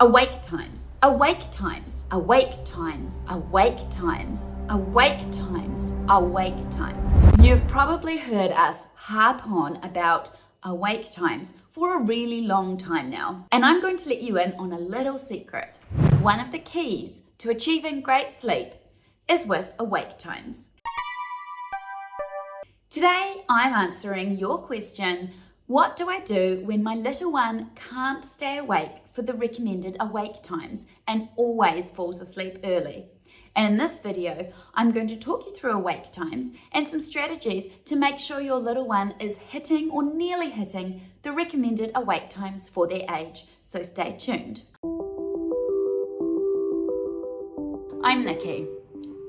Awake times, awake times, awake times, awake times, awake times, awake times. You've probably heard us harp on about awake times for a really long time now. And I'm going to let you in on a little secret. One of the keys to achieving great sleep is with awake times. Today, I'm answering your question, what do I do when my little one can't stay awake for the recommended awake times and always falls asleep early? And in this video, I'm going to talk you through awake times and some strategies to make sure your little one is hitting or nearly hitting the recommended awake times for their age. So stay tuned. I'm Nikki,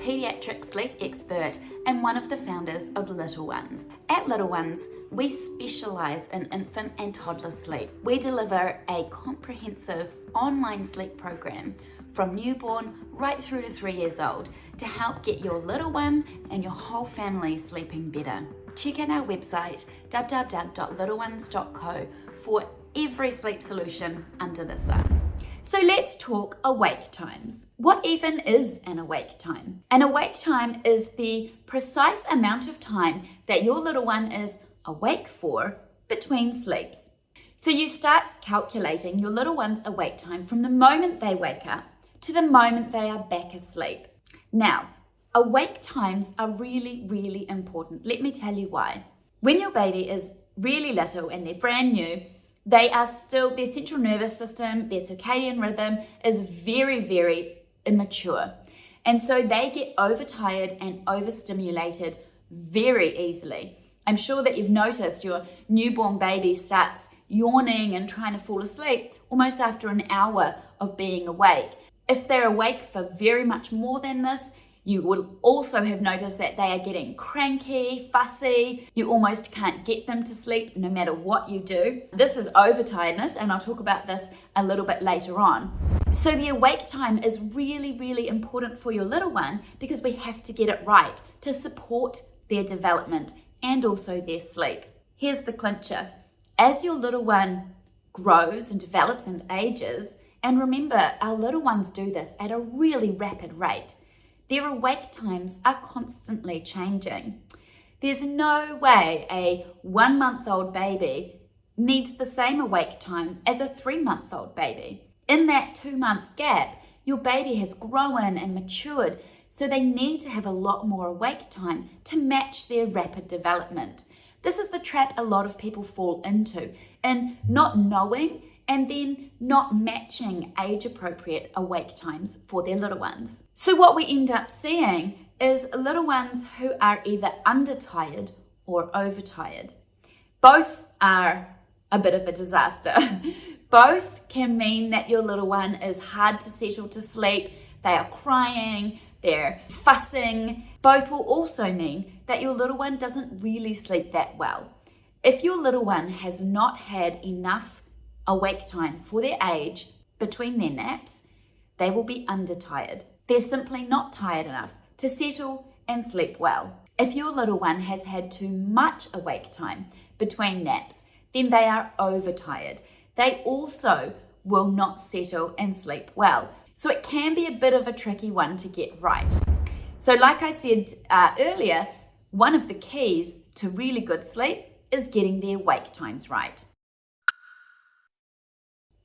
pediatric sleep expert and one of the founders of Little Ones. At Little Ones, we specialise in infant and toddler sleep. We deliver a comprehensive online sleep program from newborn right through to 3 years old to help get your little one and your whole family sleeping better. Check out our website www.little-ones.co for every sleep solution under the sun. So let's talk awake times. What even is an awake time? An awake time is the precise amount of time that your little one is awake for between sleeps. So you start calculating your little one's awake time from the moment they wake up to the moment they are back asleep. Now, awake times are really, really important. Let me tell you why. When your baby is really little and they're brand new, their central nervous system, their circadian rhythm is very, very immature. And so they get overtired and overstimulated very easily. I'm sure that you've noticed your newborn baby starts yawning and trying to fall asleep almost after an hour of being awake. If they're awake for very much more than this, you will also have noticed that they are getting cranky, fussy. You almost can't get them to sleep no matter what you do. This is overtiredness, and I'll talk about this a little bit later on. So the awake time is really, really important for your little one because we have to get it right to support their development and also their sleep. Here's the clincher. As your little one grows and develops and ages, and remember, our little ones do this at a really rapid rate, their awake times are constantly changing. There's no way a 1-month-old baby needs the same awake time as a 3-month-old baby. In that 2-month gap, your baby has grown and matured, so they need to have a lot more awake time to match their rapid development. This is the trap a lot of people fall into, in not knowing and then not matching age-appropriate awake times for their little ones. So what we end up seeing is little ones who are either undertired or overtired. Both are a bit of a disaster. Both can mean that your little one is hard to settle to sleep, they are crying, they're fussing. Both will also mean that your little one doesn't really sleep that well. If your little one has not had enough awake time for their age between their naps, they will be undertired. They're simply not tired enough to settle and sleep well. If your little one has had too much awake time between naps, then they are overtired. They also will not settle and sleep well. So it can be a bit of a tricky one to get right. So like I said earlier, one of the keys to really good sleep is getting the awake times right.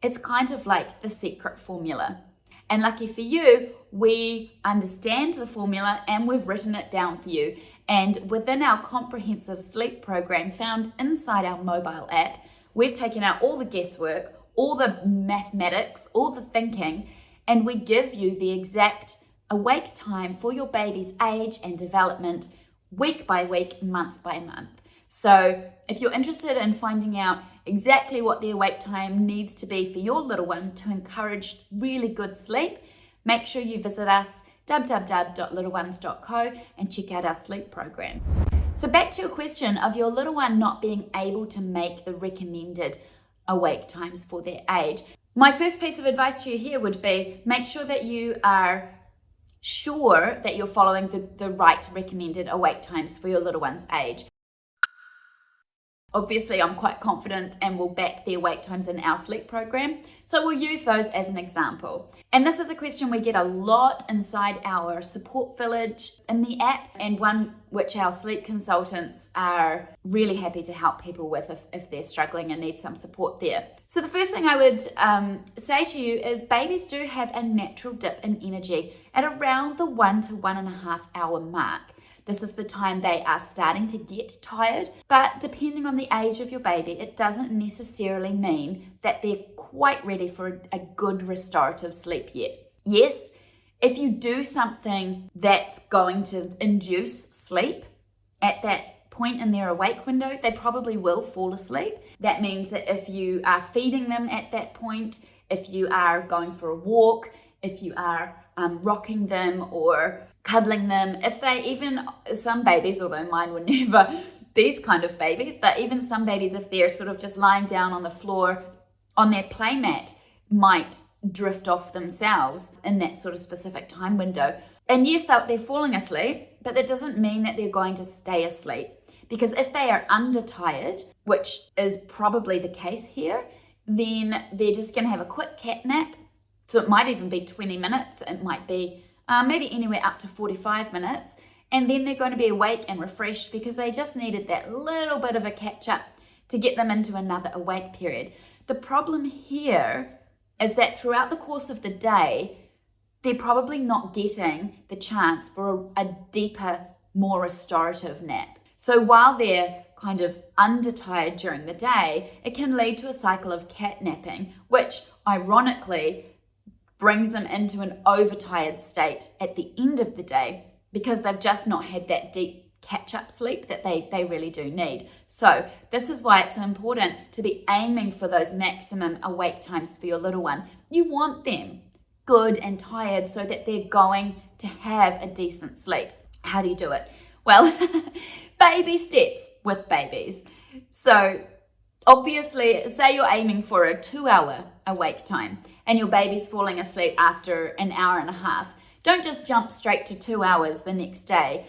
It's kind of like the secret formula. And lucky for you, we understand the formula and we've written it down for you. And within our comprehensive sleep program found inside our mobile app, we've taken out all the guesswork, all the mathematics, all the thinking, and we give you the exact awake time for your baby's age and development week by week, month by month. So if you're interested in finding out exactly what the awake time needs to be for your little one to encourage really good sleep, make sure you visit us www.little-ones.co and check out our sleep program. So back to your question of your little one not being able to make the recommended awake times for their age. My first piece of advice to you here would be make sure that you are sure that you're following the right recommended awake times for your little one's age. Obviously, I'm quite confident and will back the awake times in our sleep program, so we'll use those as an example. And this is a question we get a lot inside our support village in the app, and one which our sleep consultants are really happy to help people with if they're struggling and need some support there. So the first thing I would say to you is babies do have a natural dip in energy at around the 1 to 1.5 hour mark. This is the time they are starting to get tired, but depending on the age of your baby, it doesn't necessarily mean that they're quite ready for a good restorative sleep yet. Yes, if you do something that's going to induce sleep at that point in their awake window, they probably will fall asleep. That means that if you are feeding them at that point, if you are going for a walk, if you are rocking them or cuddling them, if they even, some babies, although mine were never these kind of babies, but even some babies, if they're sort of just lying down on the floor on their play mat, might drift off themselves in that sort of specific time window. And yes, they're falling asleep, but that doesn't mean that they're going to stay asleep. Because if they are undertired, which is probably the case here, then they're just going to have a quick cat nap. So it might even be 20 minutes, it might be maybe anywhere up to 45 minutes, and then they're going to be awake and refreshed because they just needed that little bit of a catch up to get them into another awake period. The problem here is that throughout the course of the day, they're probably not getting the chance for a deeper, more restorative nap. So while they're kind of undertired during the day, it can lead to a cycle of catnapping, which ironically brings them into an overtired state at the end of the day because they've just not had that deep catch-up sleep that they really do need. So this is why it's important to be aiming for those maximum awake times for your little one. You want them good and tired so that they're going to have a decent sleep. How do you do it? Well, baby steps with babies. So obviously, say you're aiming for a 2-hour awake time and your baby's falling asleep after an hour and a half. Don't just jump straight to 2 hours the next day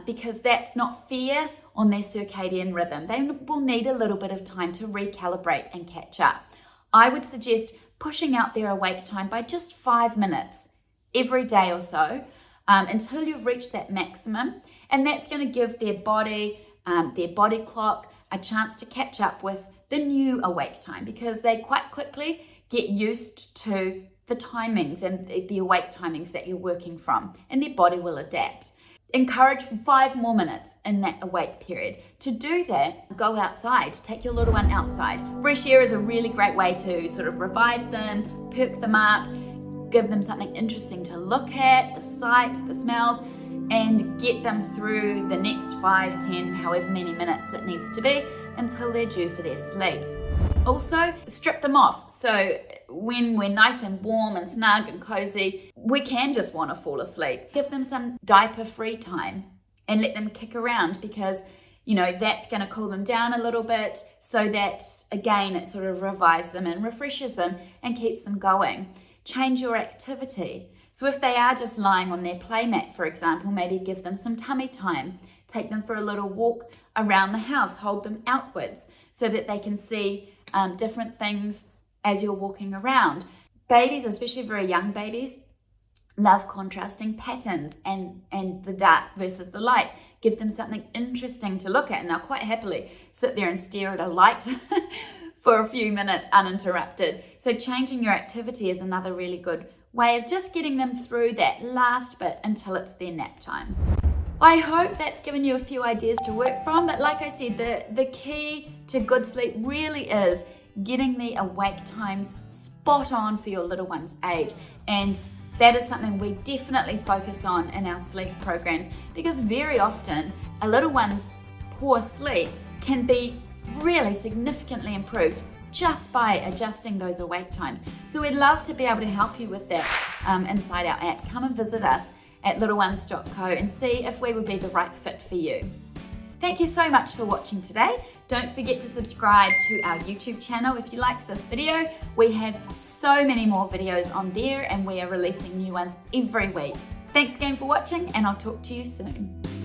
because that's not fair on their circadian rhythm. They will need a little bit of time to recalibrate and catch up. I would suggest pushing out their awake time by just 5 minutes every day or so until you've reached that maximum. And that's going to give their body clock, a chance to catch up with the new awake time because they quite quickly get used to the timings and the awake timings that you're working from, and their body will adapt. Encourage 5 more minutes in that awake period. To do that, go outside, take your little one outside. Fresh air is a really great way to sort of revive them, perk them up, give them something interesting to look at, the sights, the smells, and get them through the next 5, 10, however many minutes it needs to be until they're due for their sleep. Also, strip them off. So when we're nice and warm and snug and cozy, we can just want to fall asleep. Give them some diaper-free time and let them kick around because, you know, that's going to cool them down a little bit so that, again, it sort of revives them and refreshes them and keeps them going. Change your activity. So if they are just lying on their playmat, for example, maybe give them some tummy time. Take them for a little walk around the house. Hold them outwards so that they can see different things as you're walking around. Babies, especially very young babies, love contrasting patterns and the dark versus the light. Give them something interesting to look at, and they'll quite happily sit there and stare at a light for a few minutes uninterrupted. So changing your activity is another really good way of just getting them through that last bit until it's their nap time. I hope that's given you a few ideas to work from, but like I said, the key to good sleep really is getting the awake times spot on for your little one's age. And that is something we definitely focus on in our sleep programs because very often a little one's poor sleep can be really significantly improved just by adjusting those awake times. So we'd love to be able to help you with that inside our app. Come and visit us at littlenones.co and see if we would be the right fit for you. Thank you so much for watching today. Don't forget to subscribe to our YouTube channel if you liked this video. We have so many more videos on there and we are releasing new ones every week. Thanks again for watching and I'll talk to you soon.